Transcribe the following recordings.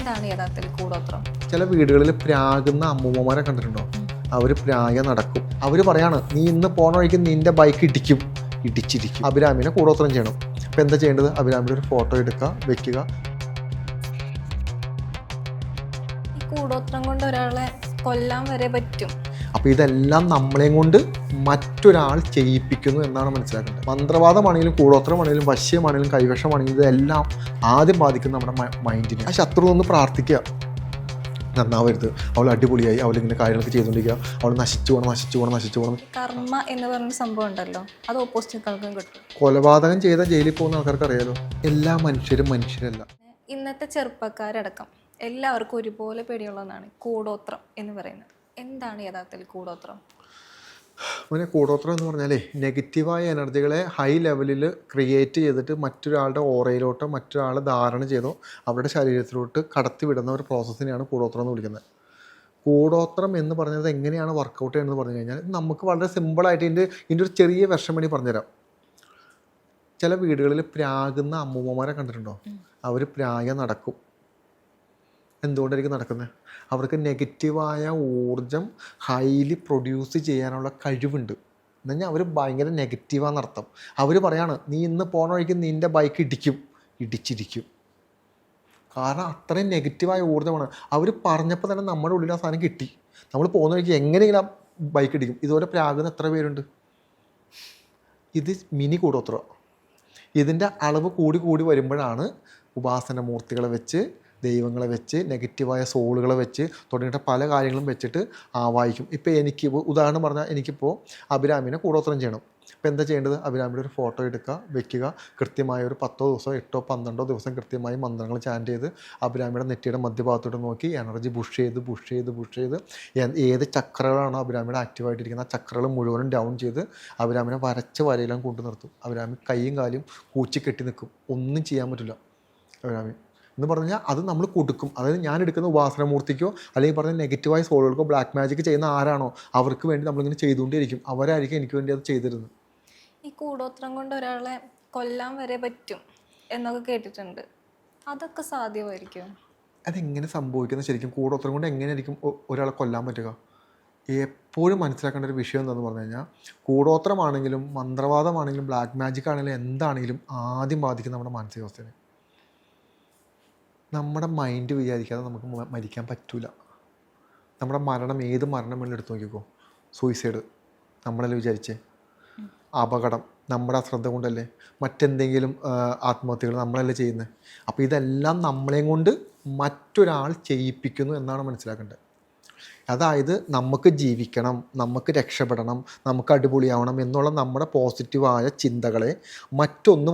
എന്താണ് യഥാർത്ഥത്തിൽ കൂടോത്രം? ചില വീടുകളിൽ പ്രാകുന്ന അമ്മൂമ്മമാരെ കണ്ടിട്ടുണ്ടോ? അവർ പ്രായ നടക്കും. അവർ പറയാണ്, നീ ഇന്ന് പോണ വഴിക്ക് നിന്റെ ബൈക്ക് ഇടിച്ചിരിക്കും. അഭിരാമിനെ കൂടോത്രം ചെയ്യണം. അപ്പം എന്താ ചെയ്യേണ്ടത്? അഭിരാമിയുടെ ഒരു ഫോട്ടോ എടുക്കുക, വെക്കുക. ഈ കൂടോത്രം കൊണ്ട് ഒരാളെ കൊല്ലാൻ വരെ പറ്റും. അപ്പോൾ ഇതെല്ലാം നമ്മളെയും കൊണ്ട് മറ്റൊരാൾ ചെയ്യിപ്പിക്കുന്നു എന്നാണ് മനസ്സിലാക്കേണ്ടത്. മന്ത്രവാദമാണെങ്കിലും കൂടോത്രമാണെങ്കിലും വശ്യമാണെങ്കിലും കൈവശമാണെങ്കിലും ഇതെല്ലാം ആദ്യം ബാധിക്കുന്ന നമ്മുടെ മൈൻഡിനെ. ആ ശത്രു ഒന്ന് പ്രാർത്ഥിക്കുക, നന്നാവരുത്, അവൾ അടിപൊളിയായി, അവളിങ്ങനെ കാര്യങ്ങളൊക്കെ ചെയ്തുകൊണ്ടിരിക്കുക, അവൾ നശിച്ചു പോകണം. കർമ്മ എന്ന് പറഞ്ഞ സംഭവം ഉണ്ടല്ലോ, അത് ഓപ്പോസിറ്റ് ആൾക്കും കിട്ടും. കൊലപാതകം ചെയ്ത ജയിലിൽ പോകുന്ന ആൾക്കാർക്ക് അറിയാലോ, എല്ലാ മനുഷ്യരും മനുഷ്യരല്ല. ഇന്നത്തെ ചെറുപ്പക്കാരടക്കം എല്ലാവർക്കും ഒരുപോലെ പേടിയുള്ളതാണ് കൂടോത്രം എന്ന് പറയുന്നത്. എന്താണ് യഥാർത്ഥത്തിൽ കൂടോത്രം? അങ്ങനെ കൂടോത്രം എന്ന് പറഞ്ഞാലേ നെഗറ്റീവായ എനർജികളെ ഹൈ ലെവലിൽ ക്രിയേറ്റ് ചെയ്തിട്ട് മറ്റൊരാളുടെ ഓറയിലോട്ടോ മറ്റൊരാളെ ധാരണ ചെയ്തോ അവരുടെ ശരീരത്തിലോട്ട് കടത്തി വിടുന്ന ഒരു പ്രോസസ്സിനെയാണ് കൂടോത്രം എന്ന് വിളിക്കുന്നത്. കൂടോത്രം എന്ന് പറഞ്ഞത് എങ്ങനെയാണ് വർക്കൗട്ട് ചെയ്യുന്നത് പറഞ്ഞു കഴിഞ്ഞാൽ നമുക്ക് വളരെ സിമ്പിളായിട്ട് ഇതിൻ്റെ ഒരു ചെറിയ വെർഷൻ വേണ്ടി പറഞ്ഞുതരാം. ചില വീടുകളിൽ പ്രാകുന്ന അമ്മൂമ്മമാരെ കണ്ടിട്ടുണ്ടോ? അവർ പ്രായ നടക്കും. എന്തുകൊണ്ടായിരിക്കും നടക്കുന്നത്? അവർക്ക് നെഗറ്റീവായ ഊർജം ഹൈലി പ്രൊഡ്യൂസ് ചെയ്യാനുള്ള കഴിവുണ്ട്. എന്ന് പറഞ്ഞാൽ അവർ ഭയങ്കര നെഗറ്റീവാണെന്നർത്ഥം. അവർ പറയാണ്, നീ ഇന്ന് പോണ വഴിക്ക് നിൻ്റെ ബൈക്ക് ഇടിച്ചിരിക്കും. കാരണം അത്രയും നെഗറ്റീവായ ഊർജ്ജമാണ്. അവർ പറഞ്ഞപ്പോൾ തന്നെ നമ്മുടെ ഉള്ളിൽ ആ സാധനം കിട്ടി. നമ്മൾ പോകുന്ന വഴിക്ക് എങ്ങനെയെങ്കിലും ആ ബൈക്ക് ഇടിക്കും. ഇതുപോലെ പ്രാകുന്ന എത്ര പേരുണ്ട്? ഇത് മിനി കൂടോത്രം. ഇതിൻ്റെ അളവ് കൂടി വരുമ്പോഴാണ് ഉപാസന മൂർത്തികളെ വെച്ച്, ദൈവങ്ങളെ വെച്ച്, നെഗറ്റീവായ സോളുകളെ വെച്ച് തുടങ്ങിയിട്ട് പല കാര്യങ്ങളും വെച്ചിട്ട് ആവാഹിക്കും. ഇപ്പോൾ എനിക്ക് ഉദാഹരണം പറഞ്ഞാൽ എനിക്കിപ്പോൾ അഭിരാമിനെ കൂടോത്രം ചെയ്യണം. അപ്പോൾ എന്താ ചെയ്യേണ്ടത്? അഭിരാമിയുടെ ഒരു ഫോട്ടോ എടുക്കുക, വെക്കുക. കൃത്യമായ ഒരു 10 ദിവസം 8 12 ദിവസം കൃത്യമായി മന്ത്രങ്ങൾ ചാൻറ്റ് ചെയ്ത് അഭിരാമിയുടെ നെറ്റിയുടെ മധ്യഭാഗത്തോട്ട് നോക്കി എനർജി പുഷ് ചെയ്ത് ഏത് ചക്രകളാണോ അഭിരാമിയുടെ ആക്റ്റീവായിട്ടിരിക്കുന്നത് ആ ചക്രകൾ മുഴുവനും ഡൗൺ ചെയ്ത് അഭിരാമിനെ വരച്ച വരയിലും കൊണ്ടു നിർത്തും. അഭിരാമി കൈയും കാലും കൂച്ചി കെട്ടി നിൽക്കും. ഒന്നും ചെയ്യാൻ പറ്റില്ല അഭിരാമി എന്ന് പറഞ്ഞാൽ. അത് നമ്മൾ കൊടുക്കും. അതായത് ഞാൻ എടുക്കുന്ന ഉപാസനമൂർത്തിക്കോ അല്ലെങ്കിൽ പറഞ്ഞ നെഗറ്റീവായ സോളുകൾക്കോ ബ്ലാക്ക് മാജിക് ചെയ്യുന്ന ആരാണോ അവർക്ക് വേണ്ടി നമ്മളിങ്ങനെ ചെയ്തുകൊണ്ടേയിരിക്കും. അവരായിരിക്കും എനിക്ക് വേണ്ടി അത് ചെയ്തിരുന്നത്. ഈ കൂടോത്രം കൊണ്ട് ഒരാളെ കൊല്ലാൻ വരെ പറ്റും എന്നൊക്കെ കേട്ടിട്ടുണ്ട്. അതൊക്കെ സാധ്യമായിരിക്കും? അതെങ്ങനെ സംഭവിക്കുന്നത്? ശരിക്കും കൂടോത്രം കൊണ്ട് എങ്ങനെയായിരിക്കും ഒരാളെ കൊല്ലാൻ പറ്റുക? എപ്പോഴും മനസ്സിലാക്കേണ്ട ഒരു വിഷയം എന്താണെന്ന് പറഞ്ഞു കഴിഞ്ഞാൽ, കൂടോത്രമാണെങ്കിലും മന്ത്രവാദമാണെങ്കിലും ബ്ലാക്ക് മാജിക് ആണെങ്കിലും എന്താണെങ്കിലും ആദ്യം ബാധിക്കുന്ന നമ്മുടെ മാനസികാവസ്ഥയെ. നമ്മുടെ മൈൻഡ് വിചാരിക്കാതെ നമുക്ക് മരിക്കാൻ പറ്റില്ല. നമ്മുടെ മരണം ഏത് മരണം വേണമെങ്കിലും എടുത്ത് നോക്കിക്കോ. സൂയിസൈഡ് നമ്മളല്ലേ വിചാരിച്ചേ? അപകടം നമ്മുടെ അശ്രദ്ധ കൊണ്ടല്ലേ? മറ്റെന്തെങ്കിലും ആത്മഹത്യകൾ നമ്മളല്ലേ ചെയ്യുന്നത്? അപ്പോൾ ഇതെല്ലാം നമ്മളെയും കൊണ്ട് മറ്റൊരാൾ ചെയ്യിപ്പിക്കുന്നു എന്നാണ് മനസ്സിലാക്കേണ്ടത്. അതായത് നമുക്ക് ജീവിക്കണം, നമുക്ക് രക്ഷപ്പെടണം, നമുക്ക് അടിപൊളിയാവണം എന്നുള്ള നമ്മുടെ പോസിറ്റീവായ ചിന്തകളെ മറ്റൊന്ന്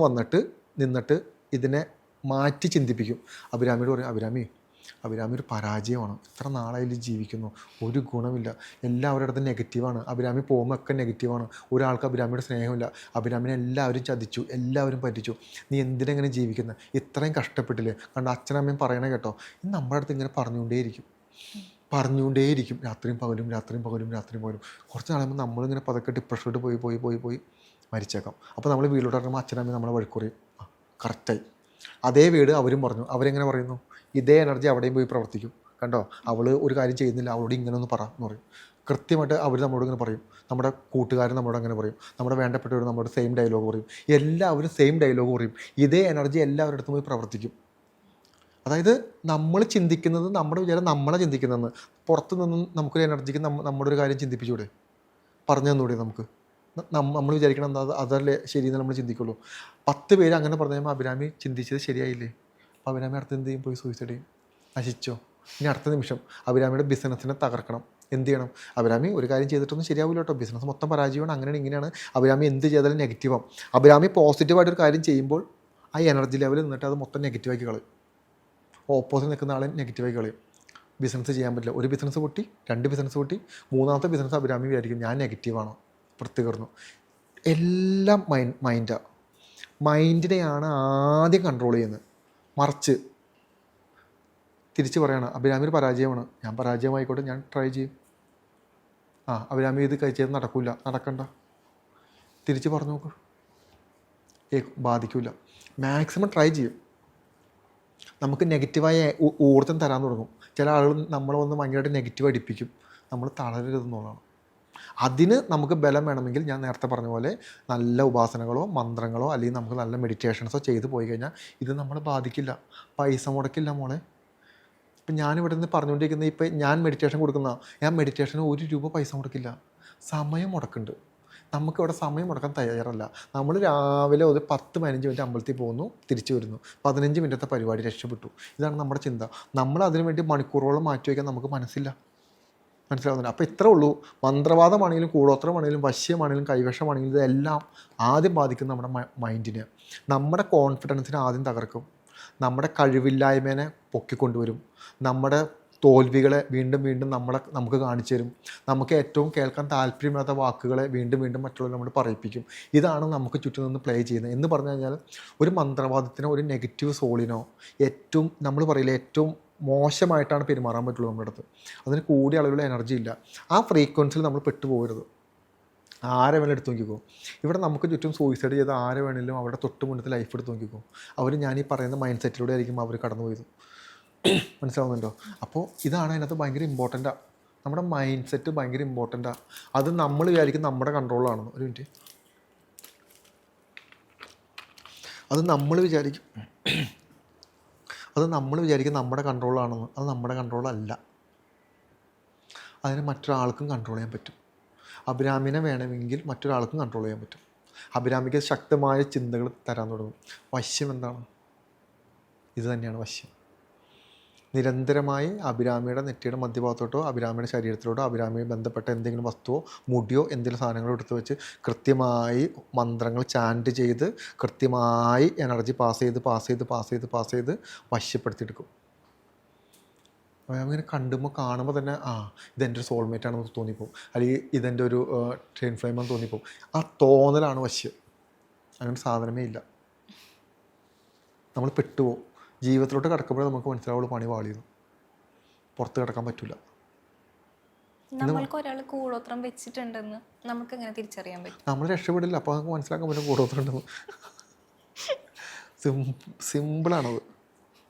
നിന്നിട്ട് ഇതിനെ മാറ്റി ചിന്തിപ്പിക്കും. അഭിരാമിയോട് പറയും, അഭിരാമി ഒരു പരാജയമാണ്, ഇത്ര നാളായാലും ജീവിക്കുന്നു, ഒരു ഗുണമില്ല, എല്ലാവരുടെ അടുത്തും നെഗറ്റീവാണ്, അഭിരാമി പോകുമ്പോൾ ഒക്കെ നെഗറ്റീവാണ്, ഒരാൾക്ക് അഭിരാമിയുടെ സ്നേഹമില്ല, അഭിരാമിനെ എല്ലാവരും ചതിച്ചു, എല്ലാവരും പറ്റിച്ചു, നീ എന്തിനെങ്ങനെ ജീവിക്കുന്നത്, ഇത്രയും കഷ്ടപ്പെട്ടില്ലേ, കണ്ട അച്ഛനമ്മയും പറയണേ കേട്ടോ. ഇത് നമ്മുടെ അടുത്ത് ഇങ്ങനെ പറഞ്ഞുകൊണ്ടേയിരിക്കും രാത്രിയും പകലും. കുറച്ച് നാളുമ്പോൾ നമ്മളിങ്ങനെ പതുക്കെ ഡിപ്രഷനോട്ട് പോയി മരിച്ചേക്കാം. അപ്പോൾ നമ്മൾ വീട്ടിലോട്ട് ഇറങ്ങുമ്പോൾ അച്ഛനമ്മയും നമ്മളെ വഴക്കുറയും. കറക്റ്റായി അതേ വീട് അവരും പറഞ്ഞു. അവരെങ്ങനെ പറയുന്നു? ഇതേ എനർജി അവിടെയും പോയി പ്രവർത്തിക്കും. കണ്ടോ, അവൾ ഒരു കാര്യം ചെയ്യുന്നില്ല, അവളോട് ഇങ്ങനെ ഒന്ന് പറ എന്ന് പറയും. കൃത്യമായിട്ട് അവർ നമ്മളോട് ഇങ്ങനെ പറയും. നമ്മുടെ കൂട്ടുകാരൻ നമ്മളോട് അങ്ങനെ പറയും. നമ്മുടെ വേണ്ടപ്പെട്ടവർ നമ്മളോട് സെയിം ഡയലോഗ് പറയും. എല്ലാവരും സെയിം ഡയലോഗ് പറയും. ഇതേ എനർജി എല്ലാവരുടെ അടുത്തും പോയി പ്രവർത്തിക്കും. അതായത് നമ്മൾ ചിന്തിക്കുന്നത് നമ്മുടെ വിചാരം നമ്മളെ ചിന്തിക്കുന്നതെന്ന്. പുറത്തു നിന്നും നമുക്കൊരു എനർജിക്ക് നമ്മുടെ ഒരു കാര്യം ചിന്തിപ്പിച്ചൂടെ? പറഞ്ഞു തന്നൂടെ നമുക്ക്? നമ്മൾ വിചാരിക്കണം എന്താ അതല്ലേ ശരിയെന്ന് നമ്മൾ ചിന്തിക്കുള്ളൂ. 10 പേര് അങ്ങനെ പറഞ്ഞു കഴിയുമ്പോൾ അഭിരാമി ചിന്തിച്ചത് ശരിയായില്ലേ? അപ്പോൾ അഭിരാമി അടുത്ത് എന്ത് ചെയ്യും? പോയി സൂയിസൈഡ് ചെയ്യും. നശിച്ചോ? ഇനി അടുത്ത നിമിഷം അഭിരാമിയുടെ ബിസിനസ്സിനെ തകർക്കണം. എന്ത് ചെയ്യണം? അഭിരാമി ഒരു കാര്യം ചെയ്തിട്ടൊന്നും ശരിയാവില്ല കേട്ടോ, ബിസിനസ് മൊത്തം പരാജയമാണ്, അങ്ങനെയാണ് ഇങ്ങനെയാണ്. അഭിരാമി എന്ത് ചെയ്താലും നെഗറ്റീവാകും. അഭിരാമി പോസിറ്റീവായിട്ടൊരു കാര്യം ചെയ്യുമ്പോൾ ആ എനർജി ലെവലിൽ നിന്നിട്ട് അത് മൊത്തം നെഗറ്റീവാക്കി കളയും. ഓപ്പോസിറ്റ് നിൽക്കുന്ന ആളെ നെഗറ്റീവാക്കി കളയും. ബിസിനസ് ചെയ്യാൻ പറ്റില്ല. ഒരു ബിസിനസ് പൊട്ടി, 2 ബിസിനസ് പൊട്ടി, 3ാമത്തെ ബിസിനസ് അഭിരാമി വിചാരിക്കും ഞാൻ നെഗറ്റീവാണോ, പ്രതികരണം. എല്ലാം മൈൻഡാണ്. മൈൻഡിനെയാണ് ആദ്യം കൺട്രോൾ ചെയ്യുന്നത്. മറിച്ച് തിരിച്ച് പറയാണ് അഭിരാമി ഒരു പരാജയമാണ്, ഞാൻ പരാജയമായിക്കോട്ടെ, ഞാൻ ട്രൈ ചെയ്യും. അഭിരാമി ഇത് കഴിച്ചത് നടക്കണ്ട, തിരിച്ച് പറഞ്ഞു നോക്ക്, ബാധിക്കില്ല. മാക്സിമം ട്രൈ ചെയ്യും. നമുക്ക് നെഗറ്റീവായ ഊർജ്ജം തരാൻ തുടങ്ങും. ചില ആളുകൾ നമ്മളെ വന്ന് ഭയങ്കരമായിട്ട് നെഗറ്റീവ് അടിപ്പിക്കും. നമ്മൾ തളരരുതെന്നുള്ളതാണ്. അതിന് നമുക്ക് ബലം വേണമെങ്കിൽ ഞാൻ നേരത്തെ പറഞ്ഞ പോലെ നല്ല ഉപാസനകളോ മന്ത്രങ്ങളോ അല്ലെങ്കിൽ നമുക്ക് നല്ല മെഡിറ്റേഷൻസോ ചെയ്ത് പോയി കഴിഞ്ഞാൽ ഇത് നമ്മളെ ബാധിക്കില്ല. പൈസ മുടക്കില്ല മോളെ. ഇപ്പം ഞാനിവിടെ നിന്ന് പറഞ്ഞുകൊണ്ടിരിക്കുന്നത്, ഇപ്പം ഞാൻ മെഡിറ്റേഷൻ കൊടുക്കുന്ന, ഞാൻ മെഡിറ്റേഷന് 1 രൂപ പൈസ മുടക്കില്ല. സമയം മുടക്കുന്നുണ്ട്. നമുക്കിവിടെ സമയം മുടക്കാൻ തയ്യാറല്ല. നമ്മൾ രാവിലെ ഒരു 10-15 മിനിറ്റ് അമ്പലത്തിൽ പോകുന്നു, തിരിച്ചു വരുന്നു, 15 മിനിറ്റത്തെ പരിപാടി രക്ഷപ്പെട്ടു. ഇതാണ് നമ്മുടെ ചിന്ത. നമ്മൾ അതിനു വേണ്ടി മണിക്കൂറുകളോളം മാറ്റി വയ്ക്കാൻ നമുക്ക് മനസ്സില്ല. മനസ്സിലാവുന്നില്ല. അപ്പോൾ ഇത്രേ ഉള്ളൂ. മന്ത്രവാദമാണെങ്കിലും കൂടോത്രമാണെങ്കിലും വശ്യമാണെങ്കിലും കൈവശമാണെങ്കിലും ഇതെല്ലാം ആദ്യം ബാധിക്കുന്നത് നമ്മുടെ മൈൻഡിനെ, നമ്മുടെ കോൺഫിഡൻസിനെ ആദ്യം തകർക്കും, നമ്മുടെ കഴിവില്ലായ്മേനെ പൊക്കിക്കൊണ്ടുവരും, നമ്മുടെ തോൽവികളെ വീണ്ടും വീണ്ടും നമുക്ക് കാണിച്ചു തരും, നമുക്ക് ഏറ്റവും കേൾക്കാൻ താല്പര്യമില്ലാത്ത വാക്കുകളെ വീണ്ടും വീണ്ടും മറ്റുള്ളവർ നമ്മൾ പറയിപ്പിക്കും. ഇതാണ് നമുക്ക് ചുറ്റും നിന്ന് പ്ലേ ചെയ്യുന്നത്. എന്ന് പറഞ്ഞു കഴിഞ്ഞാൽ ഒരു മന്ത്രവാദത്തിനോ ഒരു നെഗറ്റീവ് സോളിനോ ഏറ്റവും നമ്മൾ പറയില്ല ഏറ്റവും മോശമായിട്ടാണ് പെരുമാറാൻ പറ്റുള്ളൂ നമ്മുടെ അടുത്ത്. അതിന് കൂടിയ അളവിലുള്ള എനർജി ഇല്ല. ആ ഫ്രീക്വൻസിയിൽ നമ്മൾ പെട്ടുപോകരുത്. ആരെ വേണമെങ്കിലും എടുത്ത് നോക്കിക്കോ. ഇവിടെ നമുക്ക് ചുറ്റും സൂയിസൈഡ് ചെയ്ത് ആരെ വേണമെങ്കിലും അവരുടെ തൊട്ട് മുന്നത്തെ ലൈഫ് എടുത്ത് നോക്കിക്കോ. അവർ ഞാൻ ഈ പറയുന്ന മൈൻഡ് സെറ്റിലൂടെ ആയിരിക്കും അവർ കടന്നു പോയത്. മനസ്സിലാവുന്നുണ്ടോ? അപ്പോൾ ഇതാണ് അതിനകത്ത് ഭയങ്കര ഇമ്പോർട്ടൻറ്റാണ്. നമ്മുടെ മൈൻഡ് സെറ്റ് ഭയങ്കര ഇമ്പോർട്ടൻറ്റാണ്. അത് നമ്മൾ വിചാരിക്കും നമ്മുടെ കൺട്രോളാണെന്ന്. ഒരു മിനിറ്റ്. അത് നമ്മൾ വിചാരിക്കും നമ്മുടെ കൺട്രോളാണെന്ന്. അത് നമ്മുടെ കൺട്രോളല്ല. അതിന് മറ്റൊരാൾക്കും കൺട്രോൾ ചെയ്യാൻ പറ്റും. അഭിരാമിനെ വേണമെങ്കിൽ മറ്റൊരാൾക്കും കൺട്രോൾ ചെയ്യാൻ പറ്റും. അഭിരാമിക്ക് ശക്തമായ ചിന്തകൾ തരാൻ തുടങ്ങും. വശ്യം എന്താണ്? ഇത് തന്നെയാണ് വശ്യം. നിരന്തരമായി അഭിരാമിയുടെ നെറ്റിയുടെ മധ്യഭാഗത്തോട്ടോ അഭിരാമിയുടെ ശരീരത്തിലോട്ടോ അഭിരാമിയെ ബന്ധപ്പെട്ട എന്തെങ്കിലും വസ്തുവോ മുടിയോ എന്തെങ്കിലും സാധനങ്ങളോ എടുത്ത് വെച്ച് കൃത്യമായി മന്ത്രങ്ങൾ ചാൻറ്റ് ചെയ്ത് കൃത്യമായി എനർജി പാസ് ചെയ്ത് വശ്യപ്പെടുത്തിയെടുക്കും. അങ്ങനെ കാണുമ്പോൾ തന്നെ ഇതെൻ്റെ ഒരു സോൾമേറ്റ് ആണെന്ന് തോന്നിപ്പോവും, അല്ലെങ്കിൽ ഇതെൻ്റെ ഒരു ട്രെയിൻ ഫ്ലെയിമാണെന്ന് തോന്നിപ്പോവും. ആ തോന്നലാണ് വശ്യം. അങ്ങനെ സാധനമേ ഇല്ല. നമ്മൾ പെട്ടുപോകും. ജീവിതത്തിലോട്ട് കിടക്കുമ്പോഴേ നമുക്ക് മനസ്സിലാവുള്ളൂ പണി പാളിയെന്ന്. പുറത്ത് കിടക്കാൻ പറ്റില്ല. നമ്മൾക്ക് ഒരാൾ കൂടോത്രം വെച്ചിട്ടുണ്ടെന്ന് നമുക്ക് എങ്ങനെ തിരിച്ചറിയാൻ പറ്റും? നമ്മൾ രക്ഷപ്പെടില്ല. അപ്പോൾ നമുക്ക് മനസ്സിലാക്കാൻ പറ്റും കൂടോത്രം ഉണ്ടെന്ന്. സിമ്പിളാണത്.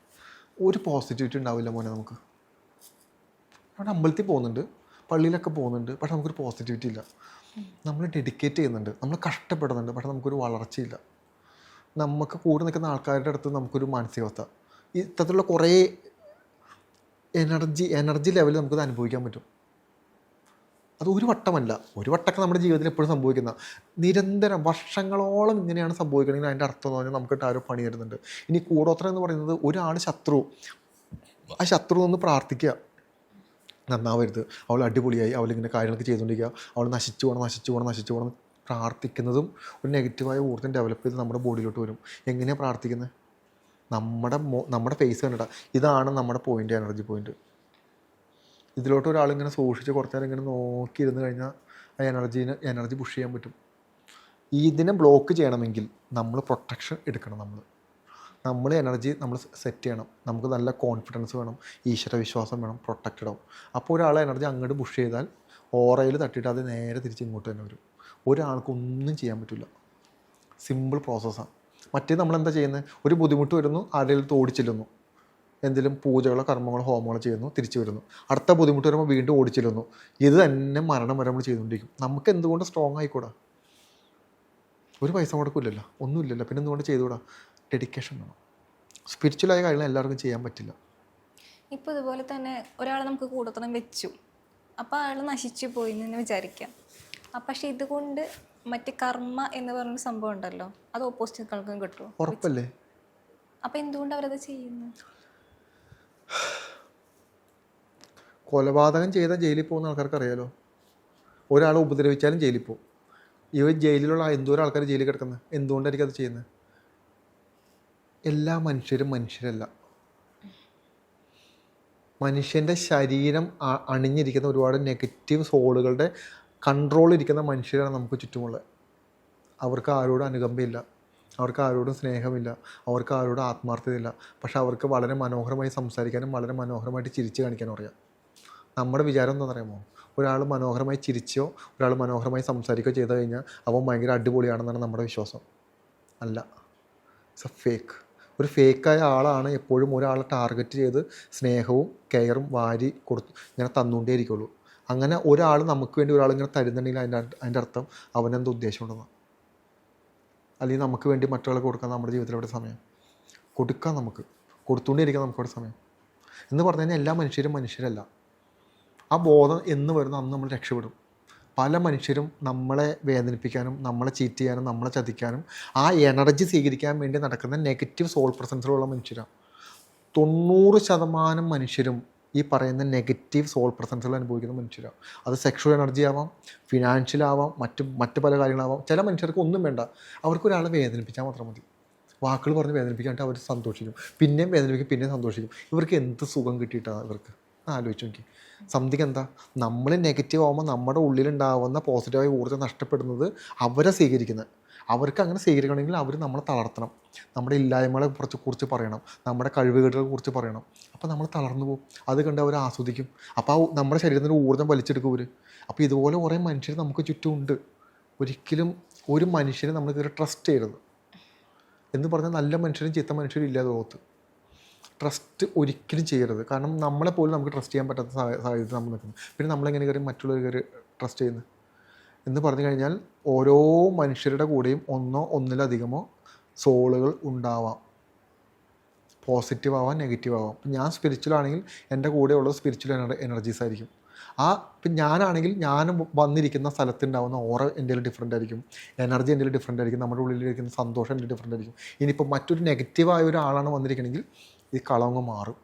ഒരു പോസിറ്റിവിറ്റി ഉണ്ടാവില്ല മോനെ. നമുക്ക് അവിടെ അമ്പലത്തിൽ പോകുന്നുണ്ട്, പള്ളിയിലൊക്കെ പോകുന്നുണ്ട്, പക്ഷെ നമുക്കൊരു പോസിറ്റിവിറ്റി ഇല്ല. നമ്മൾ ഡെഡിക്കേറ്റ് ചെയ്യുന്നുണ്ട്, നമ്മൾ കഷ്ടപ്പെടുന്നുണ്ട്, പക്ഷെ നമുക്കൊരു വളർച്ചയില്ല. നമുക്ക് കൂടെ നിൽക്കുന്ന ആൾക്കാരുടെ അടുത്ത് നമുക്കൊരു മാനസികാവസ്ഥ, ഇത്തരത്തിലുള്ള കുറേ എനർജി ലെവലിൽ നമുക്കത് അനുഭവിക്കാൻ പറ്റും. അത് ഒരു വട്ടമല്ല, ഒരു വട്ടമൊക്കെ നമ്മുടെ ജീവിതത്തിൽ എപ്പോഴും സംഭവിക്കുന്ന, നിരന്തരം വർഷങ്ങളോളം ഇങ്ങനെയാണ് സംഭവിക്കണമെങ്കിൽ അതിൻ്റെ അർത്ഥം എന്ന് പറഞ്ഞാൽ നമുക്കിട്ട് ആരോ പണി തരുന്നുണ്ട്. ഇനി കൂടോത്രം എന്ന് പറയുന്നത് ഒരാൾ ആ ശത്രു നിന്ന് പ്രാർത്ഥിക്കുക, നന്നാവരുത്, അവൾ അടിപൊളിയായി, അവളിങ്ങനെ കാര്യങ്ങളൊക്കെ ചെയ്തുകൊണ്ടിരിക്കുക, അവൾ നശിച്ചു പോകണം പ്രാർത്ഥിക്കുന്നതും ഒരു നെഗറ്റീവായ ഊർജ്ജം ഡെവലപ്പ് ചെയ്ത് നമ്മുടെ ബോഡിയിലോട്ട് വരും. എങ്ങനെയാണ് പ്രാർത്ഥിക്കുന്നത്? നമ്മുടെ ഫേസ് കണ്ടിട്ടാ. ഇതാണ് നമ്മുടെ പോയിൻ്റ്, എനർജി പോയിൻ്റ്. ഇതിലോട്ട് ഒരാളിങ്ങനെ സൂക്ഷിച്ച് കുറച്ച് നേരം ഇങ്ങനെ നോക്കിയിരുന്ന് കഴിഞ്ഞാൽ ആ എനർജി പുഷ് ചെയ്യാൻ പറ്റും. ഇതിനെ ബ്ലോക്ക് ചെയ്യണമെങ്കിൽ നമ്മൾ പ്രൊട്ടക്ഷൻ എടുക്കണം. നമ്മൾ എനർജി നമ്മൾ സെറ്റ് ചെയ്യണം. നമുക്ക് നല്ല കോൺഫിഡൻസ് വേണം, ഈശ്വര വിശ്വാസം വേണം, പ്രൊട്ടക്റ്റഡ് ആവും. അപ്പോൾ ഒരാളെ എനർജി അങ്ങോട്ട് പുഷ് ചെയ്താൽ ഓറയിൽ തട്ടിയിട്ട് അത് നേരെ തിരിച്ച് ഇങ്ങോട്ട് തന്നെ വരും. ഒരാൾക്കൊന്നും ചെയ്യാൻ പറ്റില്ല. സിമ്പിൾ പ്രോസസ്സാണ്. മറ്റേ നമ്മളെന്താ ചെയ്യുന്നത്? ഒരു ബുദ്ധിമുട്ട് വരുന്നു, ആരുടെയും ഓടിച്ചെല്ലുന്നു, എന്തെങ്കിലും പൂജകളോ കർമ്മങ്ങളോ ഹോമങ്ങളോ ചെയ്യുന്നു, തിരിച്ചു വരുന്നു. അടുത്ത ബുദ്ധിമുട്ട് വരുമ്പോൾ വീണ്ടും ഓടിച്ചെല്ലുന്നു. ഇത് തന്നെ മരണം വരെ നമ്മൾ ചെയ്തുകൊണ്ടിരിക്കും. നമുക്ക് എന്തുകൊണ്ട് സ്ട്രോങ് ആയിക്കൂടാ? ഒരു പൈസ മുടക്കില്ലല്ലോ, ഒന്നുമില്ലല്ലോ, പിന്നെ എന്തുകൊണ്ട് ചെയ്തുകൂടാ? ഡെഡിക്കേഷൻ വേണം. സ്പിരിച്വലായ കാര്യങ്ങൾ എല്ലാവർക്കും ചെയ്യാൻ പറ്റില്ല. ഇപ്പോൾ ഇതുപോലെ തന്നെ ഒരാൾ നമുക്ക് കൂടോത്രം വെച്ചു, അപ്പോൾ അയാൾ നശിച്ചു പോയി എന്ന് വിചാരിക്കാം. പക്ഷെ ഇതുകൊണ്ട് മറ്റേ കർമ്മ എന്ന് പറഞ്ഞൊരു സംഭവം ഉണ്ടല്ലോ, അത് ഓപ്പോസിറ്റുകൾക്കും കിട്ടുമോ? ഉറപ്പല്ലേ? അപ്പം എന്തുകൊണ്ട് അവരത് ചെയ്യുന്നു? കൊലപാതകം ചെയ്താൽ ജയിലിൽ പോകുന്ന ആൾക്കാർക്ക് അറിയാലോ. ഒരാളെ ഉപദ്രവിച്ചാലും ജയിലിൽ പോകും. ജയിലിലുള്ള എന്തോരം ആൾക്കാർ ജയിലിൽ കിടക്കുന്നത് എന്തുകൊണ്ടായിരിക്കും അത് ചെയ്യുന്നത്? എല്ലാ മനുഷ്യരും മനുഷ്യരല്ല. മനുഷ്യൻ്റെ ശരീരം അണിഞ്ഞിരിക്കുന്ന ഒരുപാട് നെഗറ്റീവ് സോളുകളുടെ കൺട്രോളിലിരിക്കുന്ന മനുഷ്യരാണ് നമുക്ക് ചുറ്റുമുള്ളത്. അവർക്ക് ആരോടും അനുകമ്പയില്ല, അവർക്ക് ആരോടും സ്നേഹമില്ല, അവർക്ക് ആരോടും ആത്മാർത്ഥതയില്ല. പക്ഷെ അവർക്ക് വളരെ മനോഹരമായി സംസാരിക്കാനും വളരെ മനോഹരമായിട്ട് ചിരിച്ച് കാണിക്കാനും അറിയാം. നമ്മുടെ വിചാരം എന്താണെന്ന് അറിയാമോ? ഒരാൾ മനോഹരമായി ചിരിച്ചോ ഒരാൾ മനോഹരമായി സംസാരിക്കുകയോ ചെയ്തു കഴിഞ്ഞാൽ അവൻ ഭയങ്കര അടിപൊളിയാണെന്നാണ് നമ്മുടെ വിശ്വാസം. അല്ല, ഇറ്റ്സ് എ ഫേക്ക്. ഒരു ഫേക്കായ ആളാണ് എപ്പോഴും ഒരാളെ ടാർഗറ്റ് ചെയ്ത് സ്നേഹവും കെയറും വാരി കൊടുത്ത് ഇങ്ങനെ തന്നുകൊണ്ടേ ഇരിക്കുള്ളൂ. അങ്ങനെ ഒരാൾ നമുക്ക് വേണ്ടി ഒരാൾ ഇങ്ങനെ തരുന്നുണ്ടെങ്കിൽ അതിൻ്റെ അർത്ഥം അവനെന്ത് ഉദ്ദേശമുണ്ടെന്ന്. അല്ലെങ്കിൽ നമുക്ക് വേണ്ടി മറ്റൊരാൾക്ക് കൊടുക്കാൻ നമ്മുടെ ജീവിതത്തിൽ ഇവിടെ സമയം കൊടുക്കാൻ, നമുക്ക് കൊടുത്തുകൊണ്ടേയിരിക്കാൻ നമുക്കവിടെ സമയം എന്ന് പറഞ്ഞു കഴിഞ്ഞാൽ എല്ലാ മനുഷ്യരും മനുഷ്യരല്ല. ആ ബോധം എന്ന് വരുന്ന അന്ന് നമ്മൾ രക്ഷപ്പെടും. പല മനുഷ്യരും നമ്മളെ വേദനിപ്പിക്കാനും നമ്മളെ ചീറ്റ് ചെയ്യാനും നമ്മളെ ചതിക്കാനും ആ എനർജി സ്വീകരിക്കാൻ വേണ്ടി നടക്കുന്ന നെഗറ്റീവ് സോൾ പ്രസൻസിലുള്ള മനുഷ്യരാണ്. 90% മനുഷ്യരും ഈ പറയുന്ന നെഗറ്റീവ് സോൾ പ്രസൻസുകൾ അനുഭവിക്കുന്ന മനുഷ്യരാണ്. അത് സെക്ഷൽ എനർജി ആവാം, ഫിനാൻഷ്യൽ ആവാം, മറ്റ് പല കാര്യങ്ങളാവാം. ചില മനുഷ്യർക്ക് ഒന്നും വേണ്ട, അവർക്കൊരാളെ വേദനിപ്പിച്ചാൽ മാത്രം മതി. വാക്കുകൾ പറഞ്ഞ് വേദനിപ്പിക്കാനായിട്ട് അവർ സന്തോഷിക്കും, പിന്നെയും വേദനിപ്പിക്കും, പിന്നെയും സന്തോഷിക്കും. ഇവർക്ക് എന്ത് സുഖം കിട്ടിയിട്ടാണ് ഇവർക്ക്? ആലോചിച്ച് നോക്കി. സംതിങ് എന്താ, നമ്മൾ നെഗറ്റീവ് ആകുമ്പോൾ നമ്മുടെ ഉള്ളിലുണ്ടാവുന്ന പോസിറ്റീവായ ഊർജ്ജം നഷ്ടപ്പെടുന്നത് അവരെ സ്വീകരിക്കുന്നത്. അവർക്ക് അങ്ങനെ സ്വീകരിക്കണമെങ്കിൽ അവർ നമ്മളെ തളർത്തണം, നമ്മുടെ ഇല്ലായ്മകളെ കുറിച്ച് പറയണം, നമ്മുടെ കഴിവുകളെ കുറിച്ച് പറയണം. അപ്പോൾ നമ്മൾ തളർന്നു പോകും. അത് കണ്ട് അവർ ആസ്വദിക്കും. അപ്പോൾ നമ്മുടെ ശരീരത്തിൻ്റെ ഊർജ്ജം വലിച്ചെടുക്കും അവർ. അപ്പോൾ ഇതുപോലെ കുറേ മനുഷ്യർ നമുക്ക് ചുറ്റുമുണ്ട്. ഒരിക്കലും ഒരു മനുഷ്യനെ നമ്മൾ കയറി ട്രസ്റ്റ് ചെയ്യരുത്. എന്ന് പറഞ്ഞാൽ നല്ല മനുഷ്യരും ചീത്ത മനുഷ്യരും ഇല്ലാതെ ലോകത്ത്. ട്രസ്റ്റ് ഒരിക്കലും ചെയ്യരുത്. കാരണം നമ്മളെപ്പോലും നമുക്ക് ട്രസ്റ്റ് ചെയ്യാൻ പറ്റാത്ത സാഹചര്യത്തിൽ നമ്മൾ നിൽക്കുന്നു. പിന്നെ നമ്മളെങ്ങനെ കയറി മറ്റുള്ളവർ കയറി ട്രസ്റ്റ് ചെയ്യുന്നത് എന്ന് പറഞ്ഞു കഴിഞ്ഞാൽ, ഓരോ മനുഷ്യരുടെ കൂടെയും ഒന്നിലധികമോ സോളുകൾ ഉണ്ടാവാം. പോസിറ്റീവ് ആവാം, നെഗറ്റീവ് ആവാം. ഇപ്പം ഞാൻ സ്പിരിച്വൽ ആണെങ്കിൽ എൻ്റെ കൂടെയുള്ളത് സ്പിരിച്വൽ എനർജീസ് ആയിരിക്കും. ഇപ്പം ഞാനാണെങ്കിൽ ഞാൻ വന്നിരിക്കുന്ന സ്ഥലത്തുണ്ടാവുന്ന ഓറ എൻ്റെ ഡിഫറെൻ്റ് ആയിരിക്കും, എനർജി എൻ്റെ ഡിഫറെൻ്റ് ആയിരിക്കും, നമ്മുടെ ഉള്ളിലിരിക്കുന്ന സന്തോഷം എൻ്റെ ഡിഫറെൻ്റ് ആയിരിക്കും. ഇനിയിപ്പോൾ മറ്റൊരു നെഗറ്റീവായ ഒരാളാണ് വന്നിരിക്കണമെങ്കിൽ ഈ കളങ്ങ് മാറും.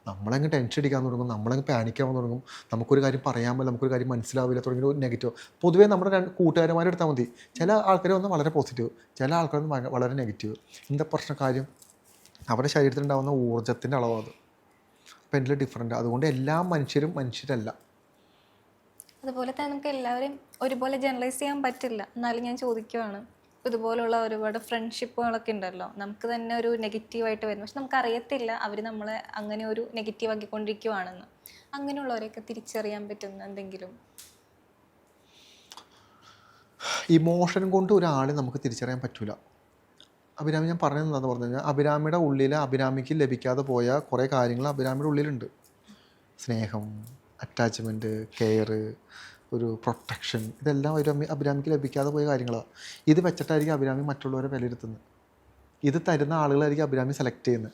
നമ്മളങ്ങ് ടെൻഷൻ അടിക്കാൻ തുടങ്ങും, നമ്മളങ്ങ് പാനിക്കാവാൻ തുടങ്ങും. നമുക്കൊരു കാര്യം പറയാൻ പറ്റില്ല, നമുക്കൊരു കാര്യം മനസ്സിലാവില്ല, തുടങ്ങിയ ഒരു നെഗറ്റീവ്. പൊതുവേ നമ്മുടെ കൂട്ടുകാരന്മാരെ എടുത്താൽ മതി. ചില ആൾക്കാർ വന്ന് വളരെ പോസിറ്റീവ്, ചില ആൾക്കാർ വന്ന് വളരെ നെഗറ്റീവ്. എന്താ പ്രശ്നം? കാര്യം അവരുടെ ശരീരത്തിലുണ്ടാകുന്ന ഊർജ്ജത്തിൻ്റെ അളവാണ്. അപ്പോൾ എൻ്റെ ഡിഫറെൻ്റ്. അതുകൊണ്ട് എല്ലാ മനുഷ്യരും മനുഷ്യരല്ല. അതുപോലെ തന്നെ നമുക്ക് എല്ലാവരെയും ഒരുപോലെ ജനറലൈസ് ചെയ്യാൻ പറ്റില്ല. എന്നാലും ഞാൻ ചോദിക്കുവാണ്, ഇതുപോലുള്ള ഒരുപാട് ഫ്രണ്ട്ഷിപ്പുകളൊക്കെ ഉണ്ടല്ലോ, നമുക്ക് തന്നെ ഒരു നെഗറ്റീവായിട്ട് വരുന്നു, പക്ഷെ നമുക്കറിയത്തില്ല അവർ നമ്മളെ അങ്ങനെ ഒരു നെഗറ്റീവ് ആക്കിക്കൊണ്ടിരിക്കുവാണെന്ന്. അങ്ങനെയുള്ളവരെയൊക്കെ തിരിച്ചറിയാൻ പറ്റുന്ന എന്തെങ്കിലും? ഇമോഷൻ കൊണ്ട് ഒരാളെ നമുക്ക് തിരിച്ചറിയാൻ പറ്റില്ല. അഭിരാമി ഞാൻ പറഞ്ഞത് എന്താണെന്ന് പറഞ്ഞു കഴിഞ്ഞാൽ, അഭിരാമിയുടെ ഉള്ളിൽ അഭിരാമിക്ക് ലഭിക്കാതെ പോയ കുറേ കാര്യങ്ങൾ അഭിരാമിയുടെ ഉള്ളിലുണ്ട്. സ്നേഹം, അറ്റാച്ച്മെൻറ്റ്, കെയർ, ഒരു പ്രൊട്ടക്ഷൻ, ഇതെല്ലാം അഭിരാമിക്ക് ലഭിക്കാതെ പോയ കാര്യങ്ങളാണ്. ഇത് വെച്ചിട്ടായിരിക്കും അഭിരാമി മറ്റുള്ളവരെ വിലയിരുത്തുന്നത്. ഇത് തരുന്ന ആളുകളായിരിക്കും അഭിരാമി സെലക്ട് ചെയ്യുന്നത്.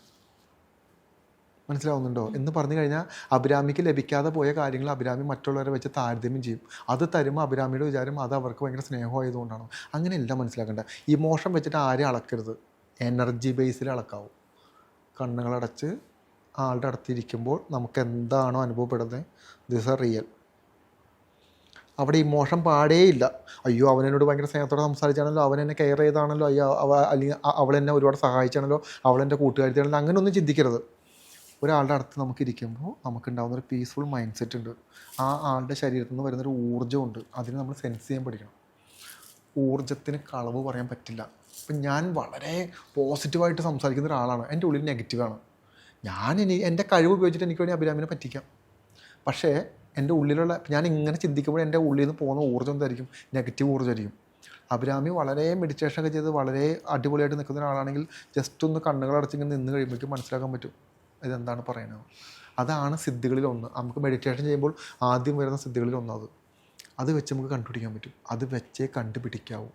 മനസ്സിലാവുന്നുണ്ടോ എന്ന് പറഞ്ഞു കഴിഞ്ഞാൽ, അഭിരാമിക്ക് ലഭിക്കാതെ പോയ കാര്യങ്ങൾ അഭിരാമി മറ്റുള്ളവരെ വെച്ച് താരതമ്യം ചെയ്യും. അത് തരുമ്പോൾ അഭിരാമിയുടെ വിചാരം അത് അവർക്ക് ഭയങ്കര സ്നേഹമായതുകൊണ്ടാണ്. അങ്ങനെയല്ല മനസ്സിലാക്കേണ്ട. ഇമോഷൻ വെച്ചിട്ട് ആരെയും അളക്കരുത്, എനർജി ബേസിൽ അളക്കാവും. കണ്ണുകളടച്ച് ആളുടെ അടുത്തിരിക്കുമ്പോൾ നമുക്ക് എന്താണോ അനുഭവപ്പെടുന്നത്, ദിസ് ആർ റിയൽ. അവിടെ ഇമോഷൻ പാടേയില്ല. അയ്യോ അവനെന്നോട് ഭയങ്കര സ്നേഹത്തോടെ സംസാരിച്ചാണല്ലോ, അവൻ എന്നെ കെയർ ചെയ്താണല്ലോ, അയ്യോ അല്ലെങ്കിൽ അവളെന്നെ ഒരുപാട് സഹായിച്ചാണല്ലോ, അവളെൻ്റെ കൂട്ടുകാരിയാണല്ലോ, അങ്ങനെയൊന്നും ചിന്തിക്കരുത്. ഒരാളുടെ അടുത്ത് നമുക്കിരിക്കുമ്പോൾ നമുക്കുണ്ടാകുന്നൊരു പീസ്ഫുൾ മൈൻഡ് സെറ്റ് ഉണ്ട്. ആ ആളുടെ ശരീരത്തിൽ നിന്ന് വരുന്നൊരു ഊർജ്ജമുണ്ട്. അതിന് നമ്മൾ സെൻസ് ചെയ്യാൻ പഠിക്കണം. ഊർജ്ജത്തിന് കളവ് പറയാൻ പറ്റില്ല. ഇപ്പം ഞാൻ വളരെ പോസിറ്റീവായിട്ട് സംസാരിക്കുന്ന ഒരാളാണ്, എൻ്റെ ഉള്ളിൽ നെഗറ്റീവാണ്. എൻ്റെ കഴിവ് ഉപയോഗിച്ചിട്ട് എനിക്ക് വേണ്ടി അഭിരാമിനെ പറ്റിക്കാം. പക്ഷേ എൻ്റെ ഉള്ളിലുള്ള, ഞാൻ ഇങ്ങനെ ചിന്തിക്കുമ്പോൾ എൻ്റെ ഉള്ളിൽ നിന്ന് പോകുന്ന ഊർജ്ജം എന്തായിരിക്കും? നെഗറ്റീവ് ഊർജ്ജമായിരിക്കും. അഭിരാമി വളരെ മെഡിറ്റേഷനൊക്കെ ചെയ്ത് വളരെ അടിപൊളിയായിട്ട് നിൽക്കുന്ന ഒരാളാണെങ്കിൽ ജസ്റ്റ് ഒന്ന് കണ്ണുകളടച്ചിങ്ങനെ നിന്ന് കഴിയുമ്പോഴേക്കും മനസ്സിലാക്കാൻ പറ്റും ഇതെന്താണ് പറയുന്നത്. അതാണ് സിദ്ധികളിലൊന്ന്. നമുക്ക് മെഡിറ്റേഷൻ ചെയ്യുമ്പോൾ ആദ്യം വരുന്ന സിദ്ധികളിലൊന്നത്. അത് വെച്ച് നമുക്ക് കണ്ടുപിടിക്കാൻ പറ്റും. അത് വെച്ചേ കണ്ടുപിടിക്കാവൂ.